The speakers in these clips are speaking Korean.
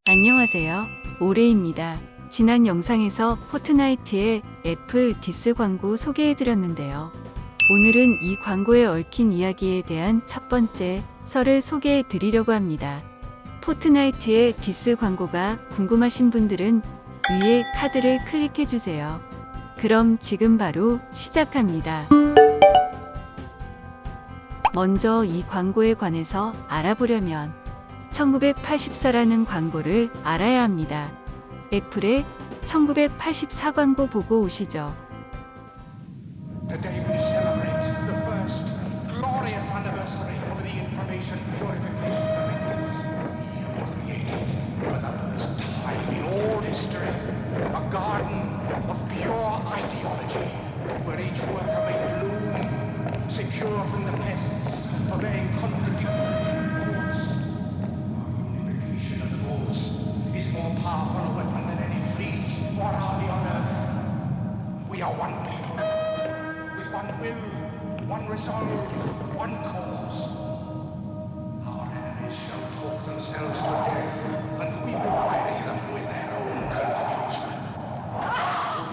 안녕하세요. 오레입니다. 지난 영상에서 포트나이트의 애플 디스 광고 소개해드렸는데요. 오늘은 이 광고에 얽힌 이야기에 대한 첫 번째 썰을 소개해드리려고 합니다. 포트나이트의 디스 광고가 궁금하신 분들은 위에 카드를 클릭해주세요. 그럼 지금 바로 시작합니다. 먼저 이 광고에 관해서 알아보려면 1984라는 광고를 알아야 합니다. 애플의 1984 광고 보고 오시죠. Today we celebrate the first glorious anniversary of the Information Purification Directives. We have created, for the first time in all history, a garden of pure ideology, where each worker may bloom, secure from the pests of a contradictory thoughts. Unification of thoughts is more powerful a weapon than any fleet or army on earth. We are one people, with one will, one resolve, one cause. Our enemies shall talk themselves to death, and we will bury them with their own confusion.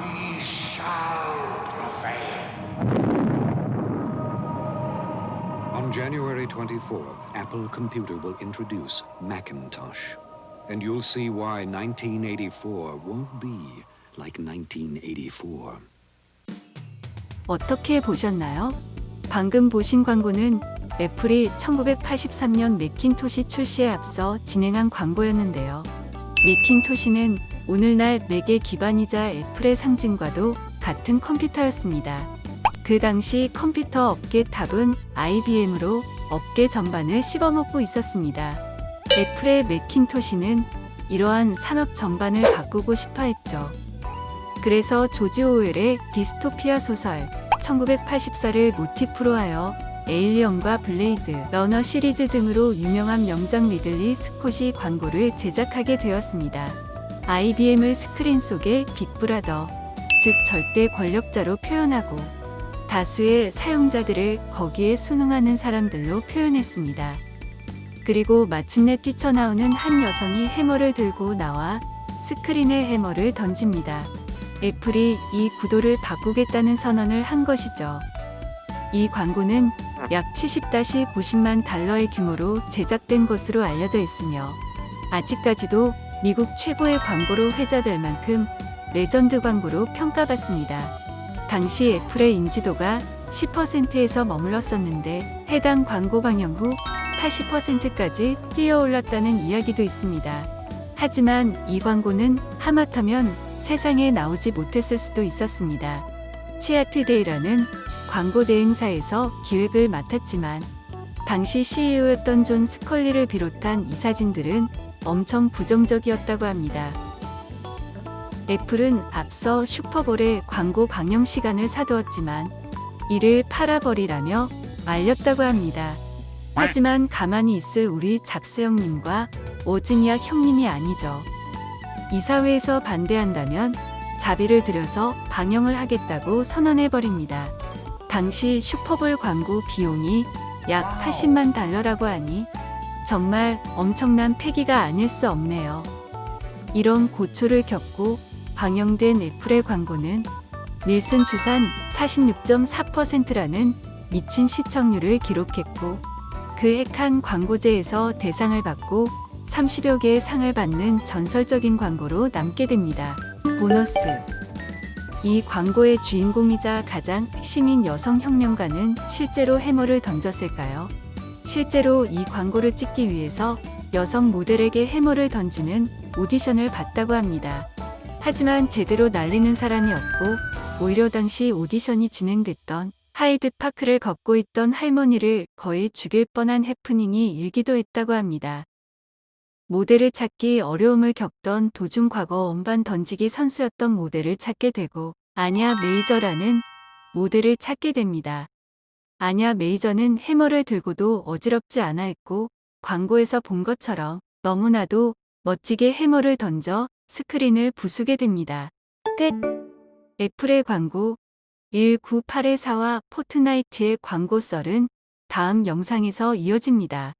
We shall prevail. On January 24th, Apple Computer will introduce Macintosh. And you'll see why 1984 won't be like 1984. 어떻게 보셨나요? 방금 보신 광고는 애플이 1983년 매cintosh 출시에 앞서 진행한 광고였는데요. 매cintosh는 오늘날 맥의 기반이자 애플의 상징과도 같은 컴퓨터였습니다. 그 당시 컴퓨터 업계 탑은 IBM으로 업계 전반을 씹어먹고 있었습니다. 애플의 매cintosh는 이러한 산업 전반을 바꾸고 싶어 했죠. 그래서 조지 오웰의 디스토피아 소설 1984를 모티프로 하여 에일리언과 블레이드 러너 시리즈 등으로 유명한 명작 리들리 스콧이 광고를 제작하게 되었습니다. IBM을 스크린 속의 빅브라더, 즉 절대 권력자로 표현하고 다수의 사용자들을 거기에 순응하는 사람들로 표현했습니다. 그리고 마침내 뛰쳐나오는 한 여성이 해머를 들고 나와 스크린에 해머를 던집니다. 애플이 이 구도를 바꾸겠다는 선언을 한 것이죠. 이 광고는 약 70-90만 달러의 규모로 제작된 것으로 알려져 있으며 아직까지도 미국 최고의 광고로 회자될 만큼 레전드 광고로 평가받습니다. 당시 애플의 인지도가 10%에서 머물렀었는데 해당 광고 방영 후 80%까지 뛰어올랐다는 이야기도 있습니다. 하지만 이 광고는 하마터면 세상에 나오지 못했을 수도 있었습니다. 치아트데이라는 광고 대행사에서 기획을 맡았지만 당시 CEO였던 존 스컬리를 비롯한 이사진들은 엄청 부정적이었다고 합니다. 애플은 앞서 슈퍼볼에 광고 방영 시간을 사두었지만 이를 팔아버리라며 말렸다고 합니다. 하지만 가만히 있을 우리 잡스 형님과 오즈니악 형님이 아니죠. 이사회에서 반대한다면 자비를 들여서 방영을 하겠다고 선언해버립니다. 당시 슈퍼볼 광고 비용이 약 80만 달러라고 하니 정말 엄청난 패기가 아닐 수 없네요. 이런 고초를 겪고 방영된 애플의 광고는 닐슨 주산 46.4%라는 미친 시청률을 기록했고 그 핵한 광고제에서 대상을 받고 30여 개의 상을 받는 전설적인 광고로 남게 됩니다. 보너스. 이 광고의 주인공이자 가장 핵심인 여성 혁명가는 실제로 해머를 던졌을까요? 실제로 이 광고를 찍기 위해서 여성 모델에게 해머를 던지는 오디션을 봤다고 합니다. 하지만 제대로 날리는 사람이 없고 오히려 당시 오디션이 진행됐던 하이드 파크를 걷고 있던 할머니를 거의 죽일 뻔한 해프닝이 일기도 했다고 합니다. 모델을 찾기 어려움을 겪던 도중 과거 언반 던지기 선수였던 모델을 찾게 되고 아냐 메이저라는 모델을 찾게 됩니다. 아냐 메이저는 해머를 들고도 어지럽지 않아 했고 광고에서 본 것처럼 너무나도 멋지게 해머를 던져 스크린을 부수게 됩니다. 끝! 애플의 광고 1984와 포트나이트의 광고 썰은 다음 영상에서 이어집니다.